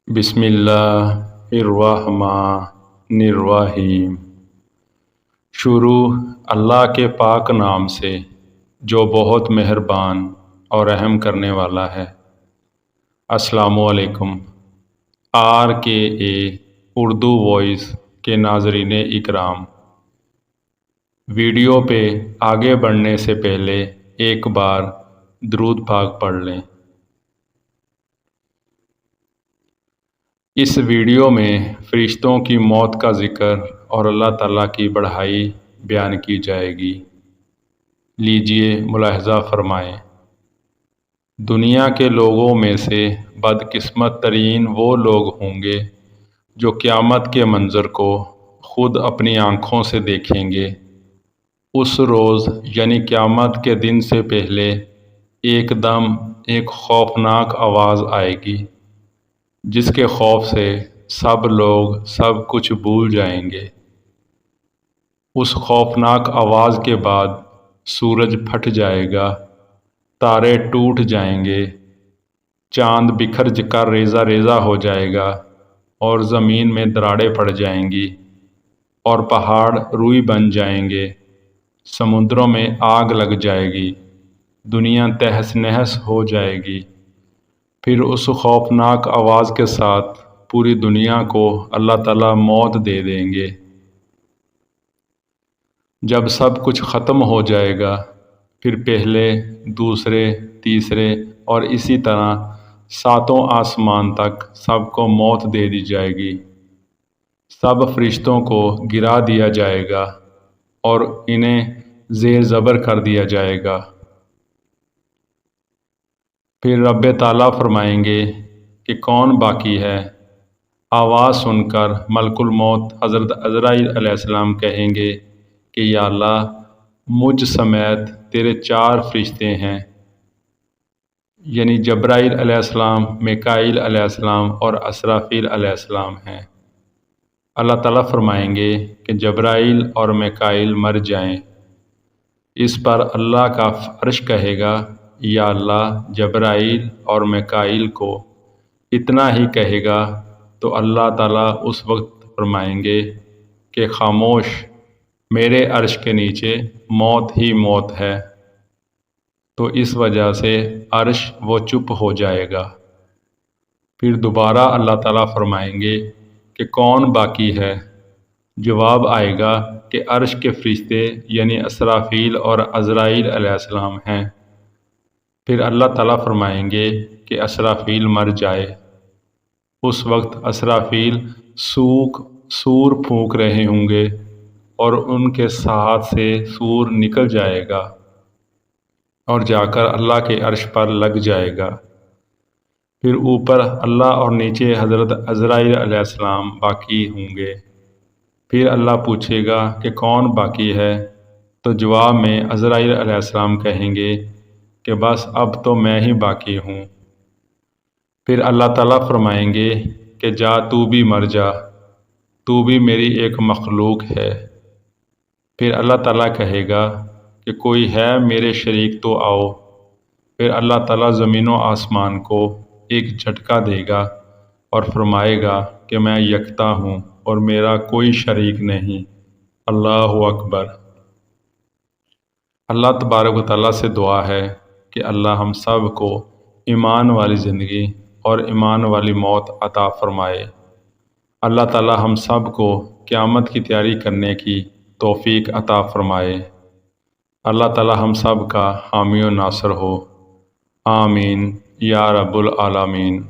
بسم اللہ الرحمن الرحیم۔ شروع اللہ کے پاک نام سے جو بہت مہربان اور رحم کرنے والا ہے۔ السلام علیکم۔ RKA اردو وائس کے ناظرین اکرام، ویڈیو پہ آگے بڑھنے سے پہلے ایک بار درود پاک پڑھ لیں۔ اس ویڈیو میں فرشتوں کی موت کا ذکر اور اللہ تعالیٰ کی بڑائی بیان کی جائے گی۔ لیجئے ملاحظہ فرمائیں۔ دنیا کے لوگوں میں سے بدقسمت ترین وہ لوگ ہوں گے جو قیامت کے منظر کو خود اپنی آنکھوں سے دیکھیں گے۔ اس روز یعنی قیامت کے دن سے پہلے ایک دم ایک خوفناک آواز آئے گی جس کے خوف سے سب لوگ سب کچھ بھول جائیں گے۔ اس خوفناک آواز کے بعد سورج پھٹ جائے گا، تارے ٹوٹ جائیں گے، چاند بکھر کر ریزہ ریزہ ہو جائے گا اور زمین میں دراڑیں پڑ جائیں گی اور پہاڑ روئی بن جائیں گے، سمندروں میں آگ لگ جائے گی، دنیا تہس نہس ہو جائے گی۔ پھر اس خوفناک آواز کے ساتھ پوری دنیا کو اللہ تعالیٰ موت دے دیں گے۔ جب سب کچھ ختم ہو جائے گا، پھر پہلے، دوسرے، تیسرے اور اسی طرح ساتوں آسمان تک سب کو موت دے دی جائے گی۔ سب فرشتوں کو گرا دیا جائے گا اور انہیں زیر زبر کر دیا جائے گا۔ پھر رب تعالیٰ فرمائیں گے کہ کون باقی ہے؟ آواز سن کر ملک الموت حضرت عزرائیل علیہ السلام کہیں گے کہ یا اللہ، مجھ سمیت تیرے 4 فرشتے ہیں، یعنی جبرائیل علیہ السلام، میکائیل علیہ السلام اور اسرافیل علیہ السلام ہیں۔ اللہ تعالیٰ فرمائیں گے کہ جبرائیل اور میکائیل مر جائیں۔ اس پر اللہ کا عرش کہے گا یا اللہ، جبرائیل اور میکائیل کو اتنا ہی کہے گا تو اللہ تعالیٰ اس وقت فرمائیں گے کہ خاموش، میرے عرش کے نیچے موت ہی موت ہے۔ تو اس وجہ سے عرش وہ چپ ہو جائے گا۔ پھر دوبارہ اللہ تعالیٰ فرمائیں گے کہ کون باقی ہے؟ جواب آئے گا کہ عرش کے فرشتے یعنی اسرافیل اور عزرائیل علیہ السلام ہیں۔ پھر اللہ تعالیٰ فرمائیں گے کہ اسرافیل مر جائے۔ اس وقت اسرافیل سور پھونک رہے ہوں گے اور ان کے ہاتھ سے سور نکل جائے گا اور جا کر اللہ کے عرش پر لگ جائے گا۔ پھر اوپر اللہ اور نیچے حضرت عزرائیل علیہ السلام باقی ہوں گے۔ پھر اللہ پوچھے گا کہ کون باقی ہے؟ تو جواب میں عزرائیل علیہ السلام کہیں گے کہ بس اب تو میں ہی باقی ہوں۔ پھر اللہ تعالیٰ فرمائیں گے کہ جا، تو بھی مر جا، تو بھی میری ایک مخلوق ہے۔ پھر اللہ تعالیٰ کہے گا کہ کوئی ہے میرے شریک تو آؤ۔ پھر اللہ تعالیٰ زمین و آسمان کو ایک جھٹکا دے گا اور فرمائے گا کہ میں یکتا ہوں اور میرا کوئی شریک نہیں۔ اللہ اکبر۔ اللہ تبارک و تعالیٰ سے دعا ہے کہ اللہ ہم سب کو ایمان والی زندگی اور ایمان والی موت عطا فرمائے۔ اللہ تعالیٰ ہم سب کو قیامت کی تیاری کرنے کی توفیق عطا فرمائے۔ اللہ تعالیٰ ہم سب کا حامی و ناصر ہو۔ آمین یا رب العالمین۔